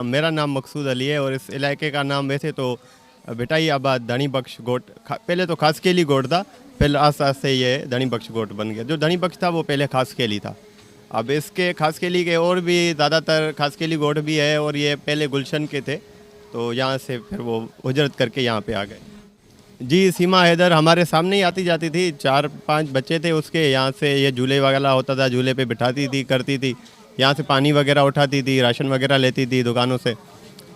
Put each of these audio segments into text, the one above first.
मेरा नाम मकसूद अली है और इस इलाके का नाम वैसे तो भिटाई आबाद धनी बख्श गोट पहले तो खासकेली गोट था। फिर आस्ते आस्ते ये धनी बख्श गोट बन गया। जो धनी बख्श था वो पहले खासकेली था। अब इसके खासकेली के और भी ज़्यादातर खासकेली गोट भी है और ये पहले गुलशन के थे, तो यहाँ से फिर वो हिजरत करके यहाँ पे आ गए। जी, सीमा हैदर हमारे सामने ही आती जाती थी। 4-5 बच्चे थे उसके, यहाँ से ये झूले वगैरह होता था, झूले पे बिठाती थी, करती थी। यहाँ से पानी वगैरह उठाती थी, राशन वगैरह लेती थी दुकानों से।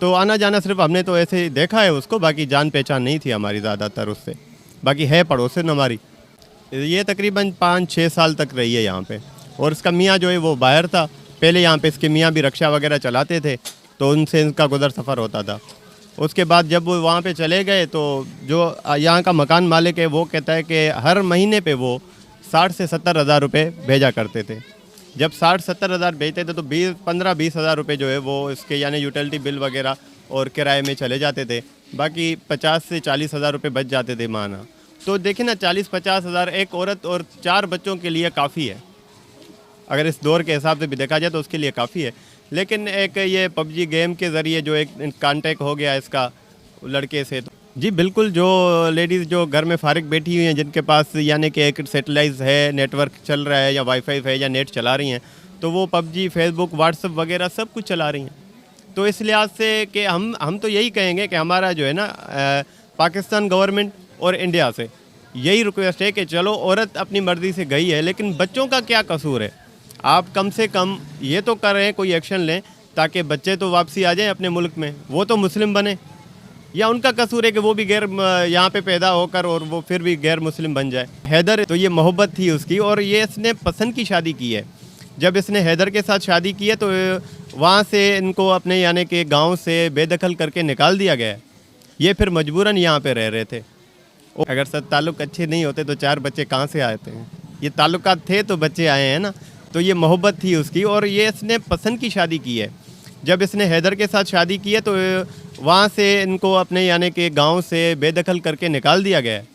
तो आना जाना सिर्फ हमने तो ऐसे ही देखा है उसको, बाकी जान पहचान नहीं थी हमारी ज़्यादातर उससे। बाकी है पड़ोसन हमारी। ये तकरीबन 5-6 साल तक रही है यहाँ पे। और इसका मियाँ जो है वो बाहर था। पहले यहाँ पे इसके मियाँ भी रिक्शा वगैरह चलाते थे, तो उनसे इनका गुज़र सफ़र होता था। उसके बाद जब वो वहाँ पे चले गए तो जो यहाँ का मकान मालिक है वो कहता है कि हर महीने पे वो 60 से 70 हज़ार रुपये भेजा करते थे। जब 60-70 हज़ार भेजते थे तो 15-20 हज़ार रुपये जो है वो इसके यानी यूटिलिटी बिल वगैरह और किराए में चले जाते थे। बाकी 50 से 40 हज़ार रुपये बच जाते थे माना। तो देखें ना, 40-50 हज़ार एक औरत और 4 बच्चों के लिए काफ़ी है। अगर इस दौर के हिसाब से भी देखा जाए तो उसके लिए काफ़ी है। लेकिन एक ये पबजी गेम के ज़रिए जो एक कांटेक्ट हो गया इसका लड़के से, तो जी बिल्कुल, जो लेडीज़ जो घर में फ़ारिग बैठी हुई हैं, जिनके पास यानी कि एक सेटेलाइट है, नेटवर्क चल रहा है या वाईफाई है या नेट चला रही हैं, तो वो पबजी, फेसबुक, व्हाट्सअप वगैरह सब कुछ चला रही हैं। तो इस लिहाज से कि हम तो यही कहेंगे कि हमारा जो है ना पाकिस्तान गवर्नमेंट और इंडिया से यही रिक्वेस्ट है कि चलो औरत अपनी मर्ज़ी से गई है, लेकिन बच्चों का क्या कसूर है? आप कम से कम ये तो कर रहे हैं, कोई एक्शन लें ताकि बच्चे तो वापसी आ जाएं अपने मुल्क में, वो तो मुस्लिम बने। या उनका कसूर है कि वो भी गैर यहाँ पे पैदा होकर और वो फिर भी गैर मुस्लिम बन जाए। हैदर तो ये मोहब्बत थी उसकी और ये इसने पसंद की शादी की है। जब इसने हैदर के साथ शादी की है तो वहाँ से इनको अपने यानी कि गाँव से बेदखल करके निकाल दिया गया है। ये फिर मजबूरन यहाँ पे रह रहे थे। अगर सब ताल्लुक़ अच्छे नहीं होते तो 4 बच्चे कहाँ से आते हैं? ये ताल्लुकात थे तो बच्चे आए हैं ना। तो ये मोहब्बत थी उसकी और ये इसने पसंद की शादी की है। जब इसने हैदर के साथ शादी की है तो वहाँ से इनको अपने यानी कि गांव से बेदखल करके निकाल दिया गया है।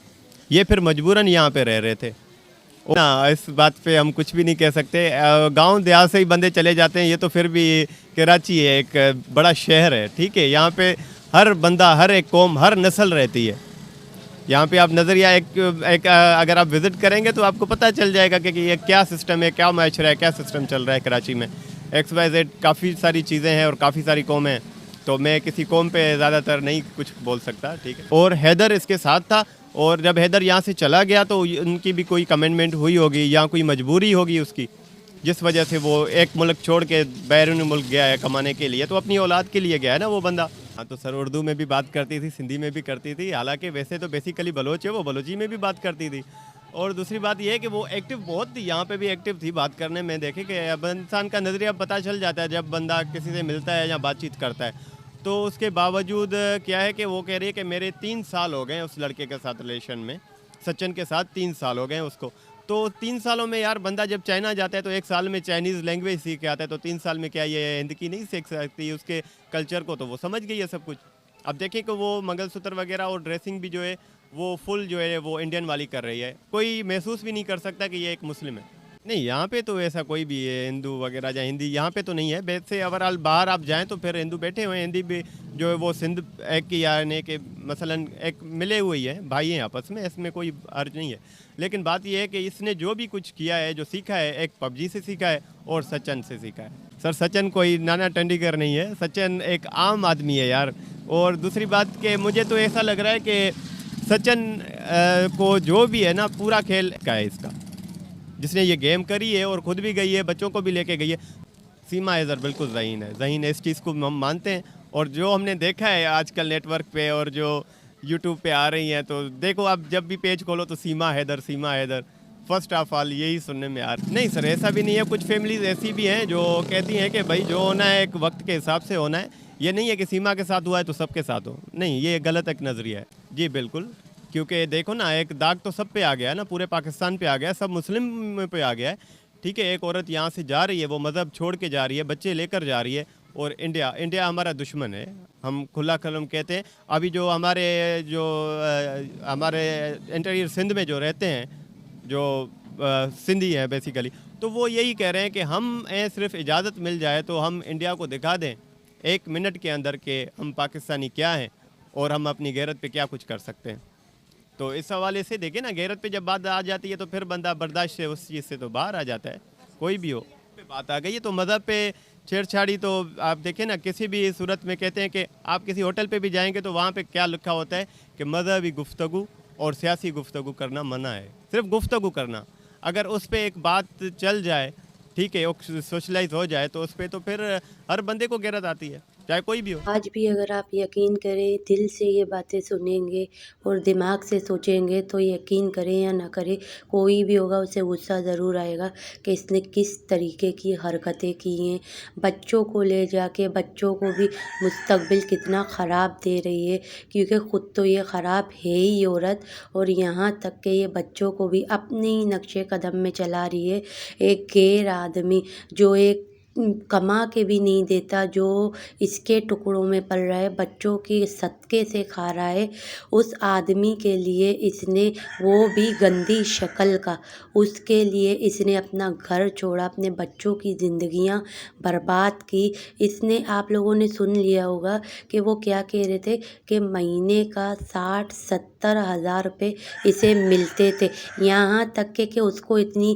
ये फिर मजबूरन यहाँ पे रह रहे थे ना। इस बात पे हम कुछ भी नहीं कह सकते। गांव देहात से ही बंदे चले जाते हैं। ये तो फिर भी कराची है, एक बड़ा शहर है, ठीक है। यहाँ पे हर बंदा, हर एक कौम, हर नस्ल रहती है। यहाँ पे आप नज़रिया एक अगर आप विज़िट करेंगे तो आपको पता चल जाएगा कि ये क्या सिस्टम है, क्या माशरा है, क्या सिस्टम चल रहा है कराची में। XYZ काफ़ी सारी चीज़ें हैं और काफ़ी सारी कौमें हैं, तो मैं किसी कौम पे ज़्यादातर नहीं कुछ बोल सकता, ठीक है। और हैदर इसके साथ था और जब हैदर यहाँ से चला गया तो उनकी भी कोई कमिटमेंट हुई होगी या कोई मजबूरी होगी उसकी, जिस वजह से वो एक मुल्क छोड़ के बैरून मुल्क गया है कमाने के लिए। तो अपनी औलाद के लिए गया है ना वो बंदा। हाँ, तो सर उर्दू में भी बात करती थी, सिंधी में भी करती थी। हालांकि वैसे तो बेसिकली बलोच है, वो बलोची में भी बात करती थी। और दूसरी बात यह है कि वो एक्टिव बहुत थी, यहाँ पे भी एक्टिव थी बात करने में। देखे कि अब इंसान का नज़रिया पता चल जाता है जब बंदा किसी से मिलता है या बातचीत करता है। तो उसके बावजूद क्या है कि वो कह रही है कि मेरे 3 साल हो गए उस लड़के के साथ रिलेशन में, सचिन के साथ 3 साल हो गए उसको। तो 3 सालों में यार बंदा जब चाइना जाता है तो 1 साल में चाइनीज़ लैंग्वेज सीख के आता है, तो 3 साल में क्या ये हिंदी की नहीं सीख सकती? उसके कल्चर को तो वो समझ गई है सब कुछ। अब देखें कि वो मंगलसूत्र वगैरह और ड्रेसिंग भी जो है वो फुल जो है वो इंडियन वाली कर रही है। कोई महसूस भी नहीं कर सकता कि ये एक मुस्लिम है। नहीं, यहाँ पे तो ऐसा कोई भी है हिंदू वगैरह या हिंदी यहाँ पे तो नहीं है। वैसे ओवरऑल बाहर आप जाएँ तो फिर हिंदू बैठे हुए हैं। हिंदी भी जो है वो सिंध एक की यानी कि मसलन एक मिले हुई है, भाई हैं आपस में, इसमें कोई अर्ज नहीं है। लेकिन बात यह है कि इसने जो भी कुछ किया है, जो सीखा है, एक पबजी से सीखा है और सचिन से सीखा है। सर सचिन कोई नाना टेंडुलकर नहीं है, सचिन एक आम आदमी है यार। और दूसरी बात कि मुझे तो ऐसा लग रहा है कि सचिन को जो भी है ना पूरा खेल का है इसका, जिसने ये गेम करी है और ख़ुद भी गई है, बच्चों को भी लेके गई है। सीमा हैदर बिल्कुल ज़हीन है, ज़हीन है, इस चीज़ को हम मानते हैं। और जो हमने देखा है आजकल नेटवर्क पे और जो यूट्यूब पे आ रही हैं, तो देखो आप जब भी पेज खोलो तो सीमा हैदर, सीमा हैदर, फर्स्ट ऑफ ऑल यही सुनने में आ रहा। नहीं सर, ऐसा भी नहीं है। कुछ फैमिलीज ऐसी भी हैं जो कहती हैं कि भाई जो होना है एक वक्त के हिसाब से होना है। ये नहीं है कि सीमा के साथ हुआ है तो सबके साथ हो, नहीं, ये गलत एक नज़रिया है। जी बिल्कुल, क्योंकि देखो ना, एक दाग तो सब पे आ गया है ना, पूरे पाकिस्तान पे आ गया है, सब मुस्लिम पे आ गया है, ठीक है। एक औरत यहाँ से जा रही है, वो मज़हब छोड़ के जा रही है, बच्चे लेकर जा रही है। और इंडिया हमारा दुश्मन है, हम खुला कलम कहते हैं। अभी जो हमारे इंटीरियर सिंध में जो रहते हैं, जो सिंधी हैं बेसिकली, तो वो यही कह रहे हैं कि हम सिर्फ इजाज़त मिल जाए तो हम इंडिया को दिखा दें ایک منٹ کے اندر کہ ہم پاکستانی کیا ہیں اور ہم اپنی غیرت پہ کیا کچھ کر سکتے ہیں. تو اس حوالے سے دیکھیں نا, غیرت پہ جب بات آ جاتی ہے تو پھر بندہ برداشت سے اس چیز سے تو باہر آ جاتا ہے, کوئی بھی ہو. پہ بات آ گئی ہے تو مذہب پہ چھیڑ چھاڑی تو آپ دیکھیں نا, کسی بھی صورت میں کہتے ہیں کہ آپ کسی ہوٹل پہ بھی جائیں گے تو وہاں پہ کیا لکھا ہوتا ہے کہ مذہبی گفتگو اور سیاسی گفتگو کرنا منع ہے, صرف گفتگو کرنا. اگر اس پہ ایک بات چل جائے, ٹھیک ہے, سوشلائز ہو جائے تو اس پہ تو پھر ہر بندے کو غیرت آتی ہے, چاہے کوئی بھی ہو. آج بھی اگر آپ یقین کریں, دل سے یہ باتیں سنیں گے اور دماغ سے سوچیں گے تو یقین کریں یا نہ کریں, کوئی بھی ہوگا اسے غصہ ضرور آئے گا کہ اس نے کس طریقے کی حرکتیں کی ہیں. بچوں کو لے جا کے بچوں کو بھی مستقبل کتنا خراب دے رہی ہے, کیونکہ خود تو یہ خراب ہے ہی عورت, اور یہاں تک کہ یہ بچوں کو بھی اپنی نقش قدم میں چلا رہی ہے. ایک غیر آدمی جو ایک کما کے بھی نہیں دیتا, جو اس کے ٹکڑوں میں پل رہا ہے, بچوں کی صدقے سے کھا رہا ہے, اس آدمی کے لیے اس نے, وہ بھی گندی شکل کا, اس کے لیے اس نے اپنا گھر چھوڑا, اپنے بچوں کی زندگیاں برباد کی. اس نے, آپ لوگوں نے سن لیا ہوگا کہ وہ کیا کہہ رہے تھے کہ مہینے کا 60-70 ہزار روپے اسے ملتے تھے. یہاں تک کہ اس کو اتنی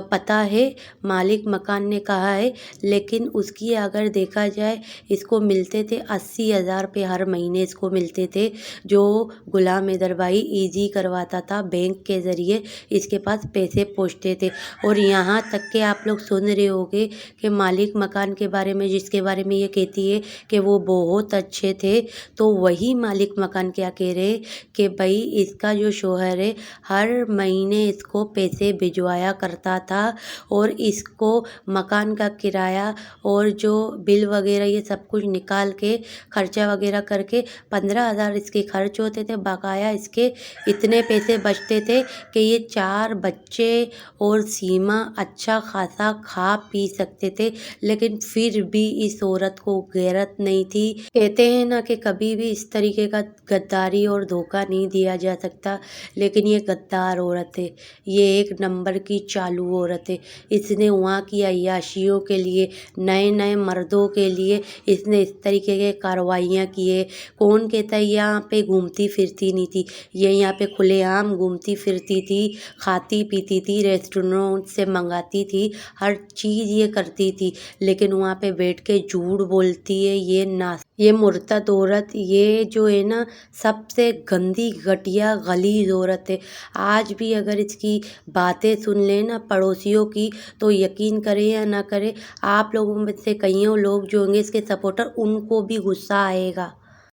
پتہ ہے, مالک مکان نے کہا ہے, لیکن اس کی اگر دیکھا جائے اس کو ملتے تھے 80,000 روپے ہر مہینے اس کو ملتے تھے, جو غلام حیدر بھائی ایزی کرواتا تھا بینک کے ذریعے, اس کے پاس پیسے پہنچتے تھے. اور یہاں تک کہ آپ لوگ سن رہے ہوگے کہ مالک مکان کے بارے میں, جس کے بارے میں یہ کہتی ہے کہ وہ بہت اچھے تھے, تو وہی مالک مکان کیا کہہ رہے کہ بھائی اس کا جو شوہر ہے ہر مہینے اس کو پیسے بھجوایا کرتا تھا, اور اس کو مکان کا کرایہ اور جو بل وغیرہ یہ سب کچھ نکال کے خرچہ وغیرہ کر کے 15,000 اس کے خرچ ہوتے تھے. باقاعدہ اس کے اتنے پیسے بچتے تھے کہ یہ 4 بچے اور سیما اچھا خاصا کھا پی سکتے تھے, لیکن پھر بھی اس عورت کو غیرت نہیں تھی. کہتے ہیں نا کہ کبھی بھی اس طریقے کا غداری اور دھوکہ نہیں دیا جا سکتا, لیکن یہ غدار عورت ہے, یہ ایک نمبر کی چالو عورت ہے. اس نے وہاں کی عیاشیوں کے لیے, نئے نئے مردوں کے لیے اس نے اس طریقے کے کارروائیاں کیے. کون کہتا ہے یہاں پہ گھومتی پھرتی نہیں تھی, یہ یہاں پہ کھلے عام گھومتی پھرتی تھی, کھاتی پیتی تھی, ریسٹورنٹ سے منگاتی تھی, ہر چیز یہ کرتی تھی, لیکن وہاں پہ بیٹھ کے جھوٹ بولتی ہے. یہ مرتد عورت, یہ جو ہے نا سب سے گندی گھٹیا غلیظ عورت ہے. آج بھی اگر اس کی باتیں سن لیں نا پڑوسیوں کی, تو یقین کریں یا نہ کریں, آپ لوگوں میں سے کئیوں لوگ جو ہوں گے اس کے سپورٹر, ان کو بھی غصہ آئے گا.